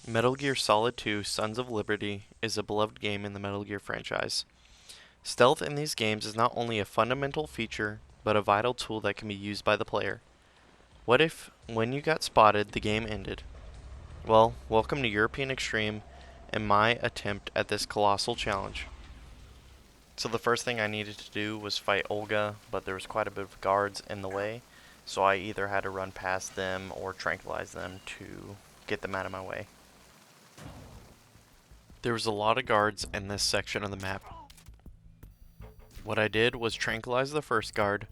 Metal Gear Solid 2 Sons of Liberty is a beloved game in the Metal Gear franchise. Stealth in these games is not only a fundamental feature, but a vital tool that can be used by the player. What if, when you got spotted, the game ended? Well, welcome to European Extreme and my attempt at this colossal challenge. So the first thing I needed to do was fight Olga, but there was quite a bit of guards in the way, so I either had to run past them or tranquilize them to get them out of my way. There was a lot of guards in this section of the map. What I did was tranquilize the first guard,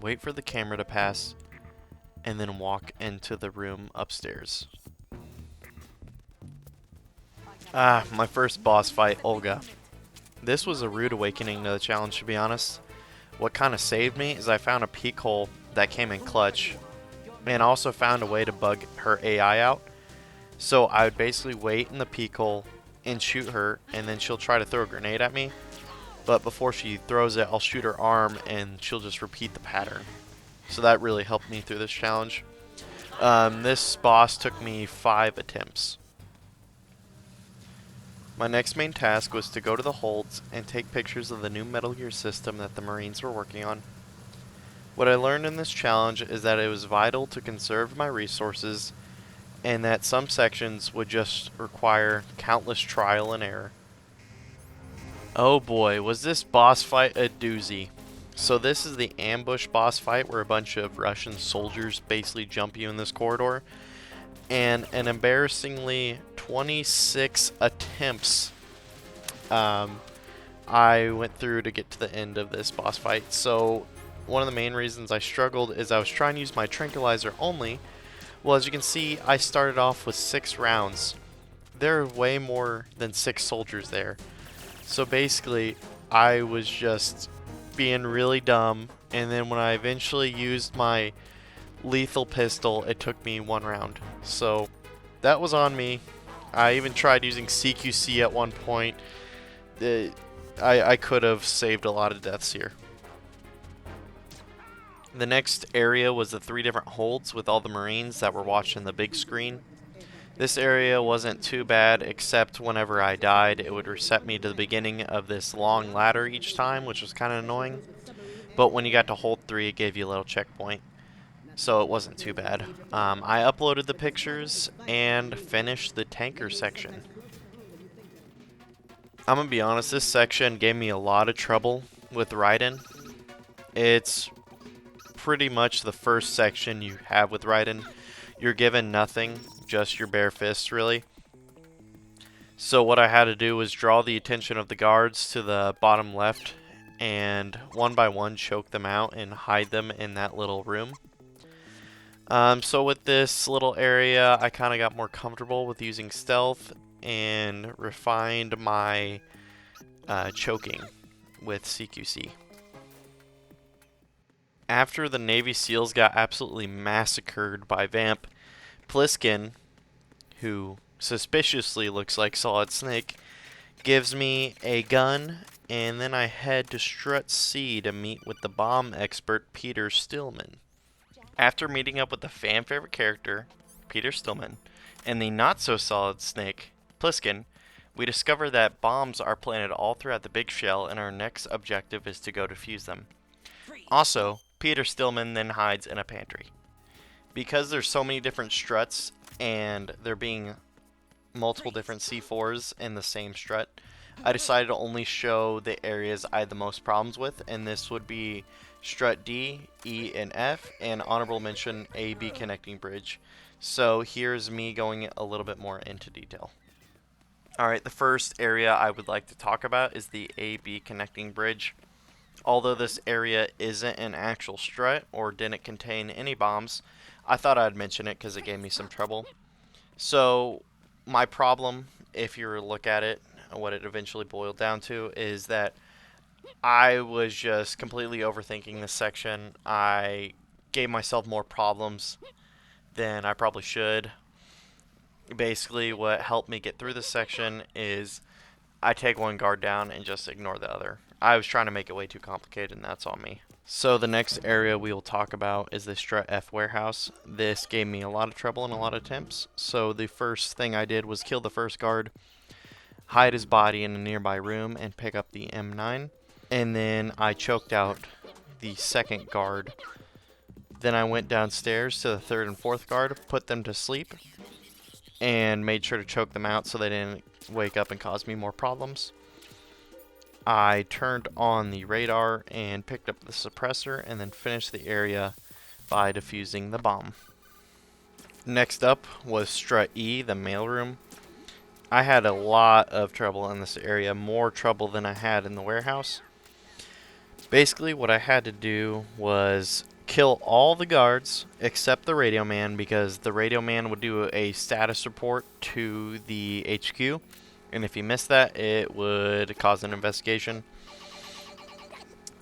wait for the camera to pass, and then walk into the room upstairs. My first boss fight, Olga. This was a rude awakening to the challenge, to be honest. What kind of saved me is I found a peek hole that came in clutch, and also found a way to bug her AI out. So I would basically wait in the peek hole and shoot her, and then she'll try to throw a grenade at me. But before she throws it, I'll shoot her arm, and she'll just repeat the pattern. So that really helped me through this challenge. This boss took me 5 attempts. My next main task was to go to the holds and take pictures of the new Metal Gear system that the Marines were working on. What I learned in this challenge is that it was vital to conserve my resources, and that some sections would just require countless trial and error. Oh boy, was this boss fight a doozy. So this is the ambush boss fight where a bunch of Russian soldiers basically jump you in this corridor, and an embarrassingly 26 attempts I went through to get to the end of this boss fight. So one of the main reasons I struggled is I was trying to use my tranquilizer only. Well, as you can see, I started off with 6 rounds. There are way more than 6 soldiers there. So basically, I was just being really dumb, and then when I eventually used my lethal pistol, it took me 1 round. So that was on me. I even tried using CQC at one point. I could have saved a lot of deaths here. The next area was the 3 different holds with all the Marines that were watching the big screen. This area wasn't too bad, except whenever I died, it would reset me to the beginning of this long ladder each time, which was kind of annoying. But when you got to hold 3, it gave you a little checkpoint, so it wasn't too bad. I uploaded the pictures and finished the tanker section. I'm gonna be honest, this section gave me a lot of trouble with Raiden. It's pretty much the first section you have with Raiden. You're given nothing, just your bare fists, really. So what I had to do was draw the attention of the guards to the bottom left, and one by one choke them out and hide them in that little room. So with this little area, I kind of got more comfortable with using stealth and refined my choking with CQC. After the Navy SEALs got absolutely massacred by Vamp, Pliskin, who suspiciously looks like Solid Snake, gives me a gun, and then I head to Strut C to meet with the bomb expert Peter Stillman. After meeting up with the fan favorite character, Peter Stillman, and the not so solid Snake, Pliskin, we discover that bombs are planted all throughout the big shell, and our next objective is to go defuse them. Also, Peter Stillman then hides in a pantry. Because there's so many different struts, and there being multiple different C4s in the same strut, I decided to only show the areas I had the most problems with, and this would be strut D, E, and F, and honorable mention A-B connecting bridge. So here's me going a little bit more into detail. Alright, the first area I would like to talk about is the A-B connecting bridge. Although this area isn't an actual strut or didn't contain any bombs, I thought I'd mention it because it gave me some trouble. So my problem, if you look at it, what it eventually boiled down to is that I was just completely overthinking this section. I gave myself more problems than I probably should. Basically, what helped me get through this section is I take one guard down and just ignore the other. I was trying to make it way too complicated, and that's on me. So the next area we will talk about is the Strut F warehouse. This gave me a lot of trouble and a lot of attempts. So the first thing I did was kill the first guard, hide his body in a nearby room, and pick up the M9. And then I choked out the second guard. Then I went downstairs to the third and fourth guard, put them to sleep, and made sure to choke them out so they didn't wake up and cause me more problems. I turned on the radar and picked up the suppressor and then finished the area by defusing the bomb. Next up was Strut E, the mailroom. I had a lot of trouble in this area, more trouble than I had in the warehouse. Basically, what I had to do was kill all the guards except the radio man, because the radio man would do a status report to the HQ, and if he missed that, it would cause an investigation.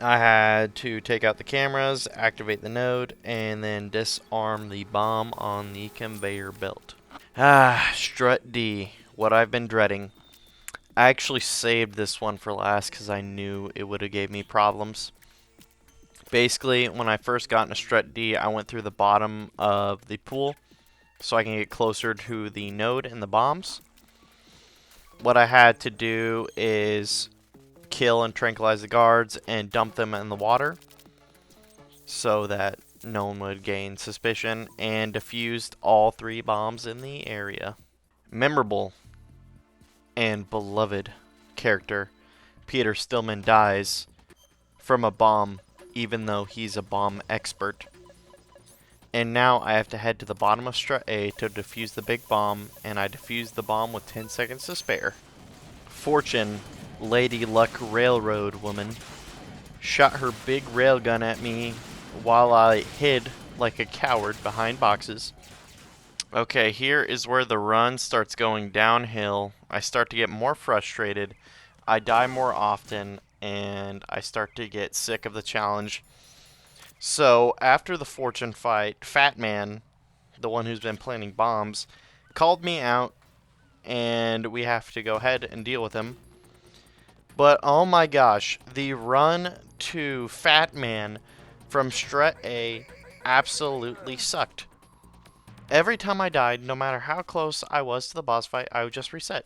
I had to take out the cameras, activate the node, and then disarm the bomb on the conveyor belt. Strut D, what I've been dreading. I actually saved this one for last because I knew it would have gave me problems. Basically, when I first got into Strut D, I went through the bottom of the pool so I can get closer to the node and the bombs. What I had to do is kill and tranquilize the guards and dump them in the water so that no one would gain suspicion, and defused all 3 bombs in the area. Memorable and beloved character Peter Stillman dies from a bomb, even though he's a bomb expert. And now I have to head to the bottom of Strut A to defuse the big bomb, and I defused the bomb with 10 seconds to spare. Fortune, Lady Luck Railroad woman, shot her big railgun at me while I hid like a coward behind boxes. Okay, here is where the run starts going downhill. I start to get more frustrated, I die more often, and I start to get sick of the challenge. So, after the Fortune fight, Fat Man, the one who's been planting bombs, called me out, and we have to go ahead and deal with him. But, oh my gosh, the run to Fat Man from Strut A absolutely sucked. Every time I died, no matter how close I was to the boss fight, I would just reset.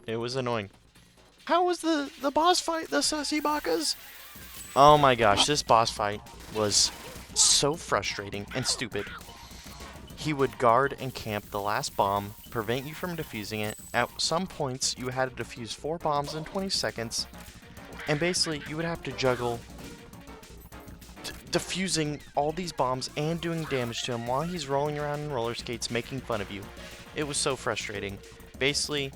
It was annoying. How was the boss fight, the Sussy Bakas? Oh my gosh, this boss fight was so frustrating and stupid. He would guard and camp the last bomb, prevent you from defusing it. At some points, you had to defuse 4 bombs in 20 seconds, and basically, you would have to juggle defusing all these bombs and doing damage to him while he's rolling around in roller skates making fun of you. It was so frustrating. Basically,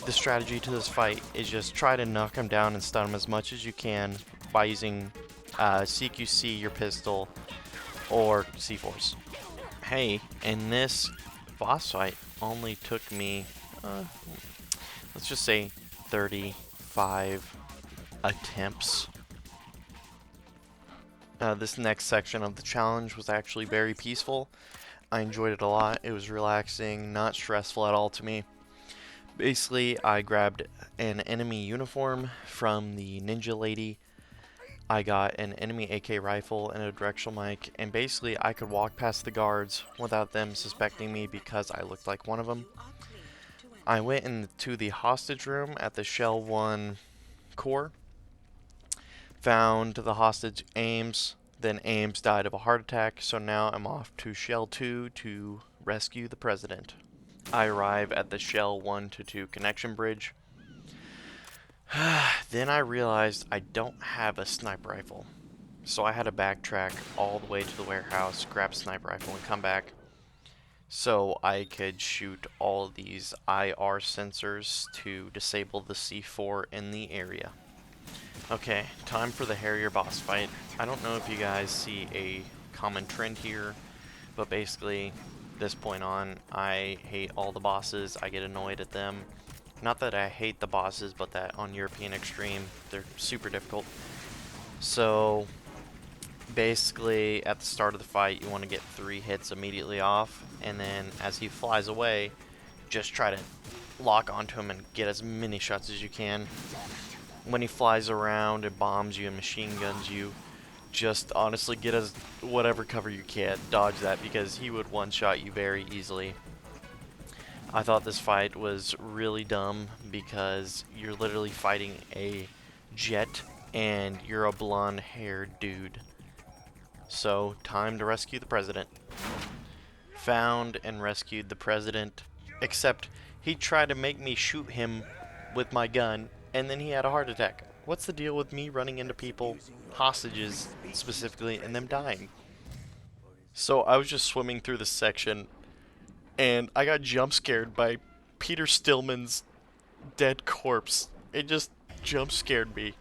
the strategy to this fight is just try to knock him down and stun him as much as you can by using CQC, your pistol, or C-Force. Hey, and this boss fight only took me, let's just say 35 attempts. This next section of the challenge was actually very peaceful. I enjoyed it a lot. It was relaxing, not stressful at all to me. Basically, I grabbed an enemy uniform from the ninja lady. I got an enemy AK rifle and a directional mic, and basically I could walk past the guards without them suspecting me because I looked like one of them. I went into the hostage room at the Shell 1 core, found the hostage Ames, then Ames died of a heart attack, so now I'm off to Shell 2 to rescue the president. I arrive at the Shell 1 to 2 connection bridge. Then I realized I don't have a sniper rifle, so I had to backtrack all the way to the warehouse, grab a sniper rifle, and come back so I could shoot all of these IR sensors to disable the C4 in the area. Okay, time for the Harrier boss fight. I don't know if you guys see a common trend here, but basically, this point on, I hate all the bosses. I get annoyed at them. Not that I hate the bosses, but that on European Extreme, they're super difficult. So, basically, at the start of the fight, you want to get 3 hits immediately off, and then as he flies away, just try to lock onto him and get as many shots as you can. When he flies around and bombs you and machine guns you, just honestly get as whatever cover you can. Dodge that because he would one-shot you very easily. I thought this fight was really dumb because you're literally fighting a jet and you're a blonde-haired dude. So, time to rescue the president. Found and rescued the president, except he tried to make me shoot him with my gun, and then he had a heart attack. What's the deal with me running into people, hostages specifically, and them dying? So I was just swimming through this section, and I got jump scared by Peter Stillman's dead corpse. It just jump scared me.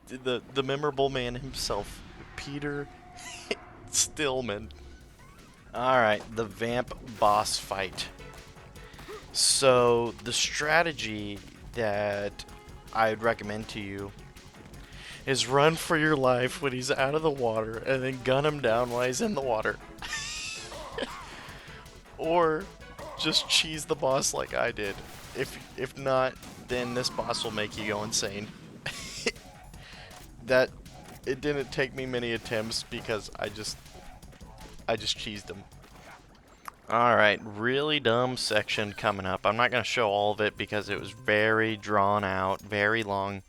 The memorable man himself, Peter Stillman. Alright, the Vamp boss fight. So, the strategy that I'd recommend to you is run for your life when he's out of the water and then gun him down while he's in the water. Or just cheese the boss like I did. If not, then this boss will make you go insane. That it didn't take me many attempts because I just cheesed him. Alright, really dumb section coming up. I'm not going to show all of it because it was very drawn out, very long.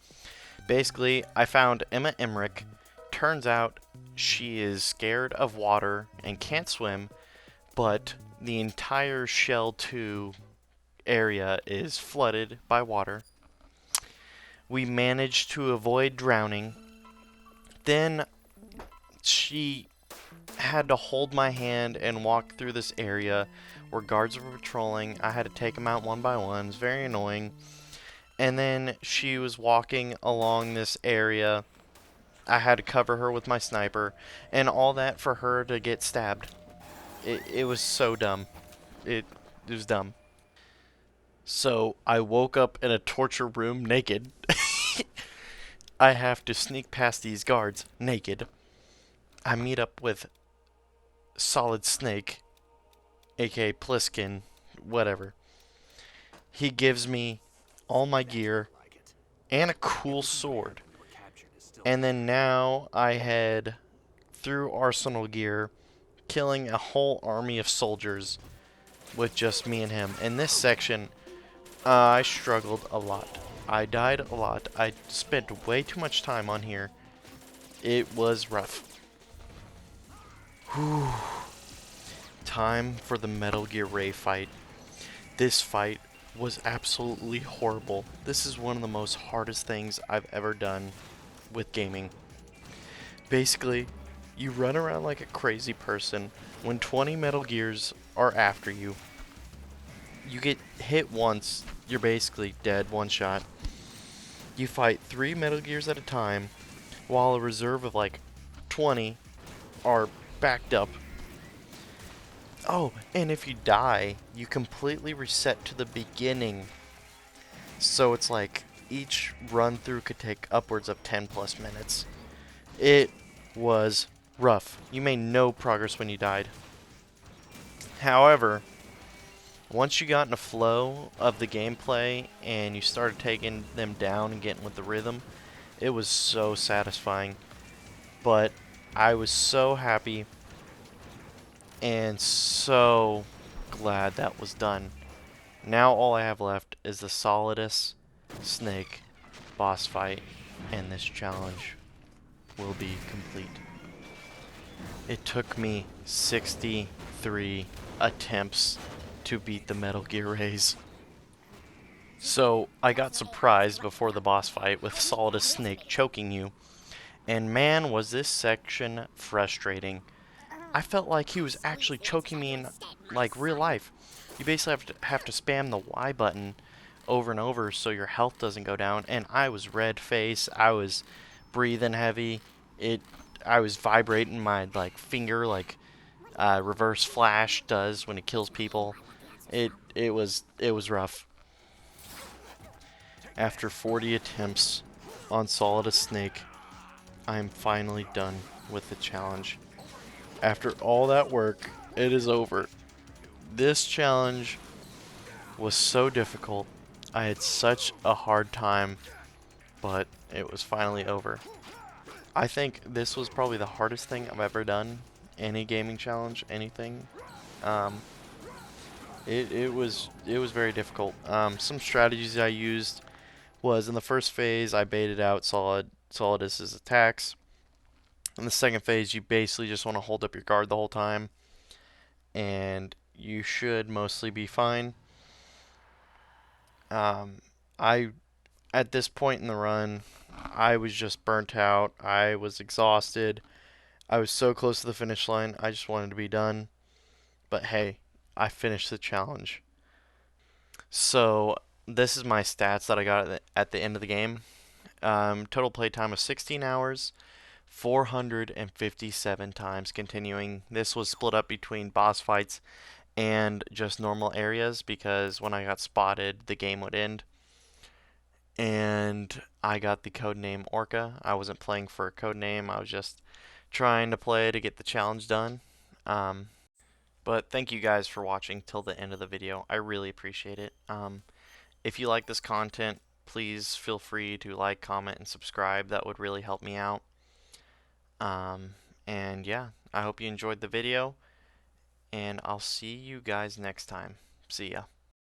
Basically, I found Emma Emmerich. Turns out she is scared of water and can't swim, but the entire Shell 2 area is flooded by water. We managed to avoid drowning. Then she had to hold my hand and walk through this area where guards were patrolling. I had to take them out one by one. It was very annoying. And then she was walking along this area. I had to cover her with my sniper. And all that for her to get stabbed. It was so dumb. It was dumb. So I woke up in a torture room naked. I have to sneak past these guards naked. I meet up with Solid Snake, aka Pliskin, whatever. He gives me all my gear and a cool sword. And then now I head through arsenal gear, killing a whole army of soldiers with just me and him. In this section, I struggled a lot. I died a lot. I spent way too much time on here. It was rough. Whew. Time for the Metal Gear Ray fight. This fight was absolutely horrible. This is one of the most hardest things I've ever done with gaming. Basically, you run around like a crazy person when 20 Metal Gears are after you. You get hit once, you're basically dead, one shot. You fight 3 Metal Gears at a time, while a reserve of like 20 are backed up. Oh, and if you die, you completely reset to the beginning. So it's like each run through could take upwards of 10 plus minutes. It was rough. You made no progress when you died. However, once you got in a flow of the gameplay and you started taking them down and getting with the rhythm, it was so satisfying. But I was so happy and so glad that was done. Now all I have left is the Solidus Snake boss fight, and this challenge will be complete. It took me 63 attempts to beat the Metal Gear Rays. So I got surprised before the boss fight with Solidus Snake choking you, and man was this section frustrating. I felt like he was actually choking me in like real life. You basically have to spam the Y button over and over so your health doesn't go down, and I was red faced, I was breathing heavy, I was vibrating my like finger like Reverse Flash does when it kills people. It was rough. After 40 attempts on Solidus Snake, I am finally done with the challenge. After all that work, it is over. This challenge was so difficult. I had such a hard time, but it was finally over. I think this was probably the hardest thing I've ever done. Any gaming challenge, anything. Um, it was very difficult. Some strategies I used was in the first phase I baited out Solidus's attacks. In the second phase, you basically just want to hold up your guard the whole time, and you should mostly be fine. I At this point in the run, I was just burnt out. I was exhausted. I was so close to the finish line. I just wanted to be done. But hey, I finished the challenge. So this is my stats that I got at the end of the game. Total play time was 16 hours, 457 times continuing. This was split up between boss fights and just normal areas because when I got spotted, the game would end. And I got the code name Orca. I wasn't playing for a code name. I was just trying to play to get the challenge done. Um, but thank you guys for watching till the end of the video. I really appreciate it. If you like this content, please feel free to like, comment, and subscribe. That would really help me out. Um, and yeah, I hope you enjoyed the video, and I'll see you guys next time. See ya.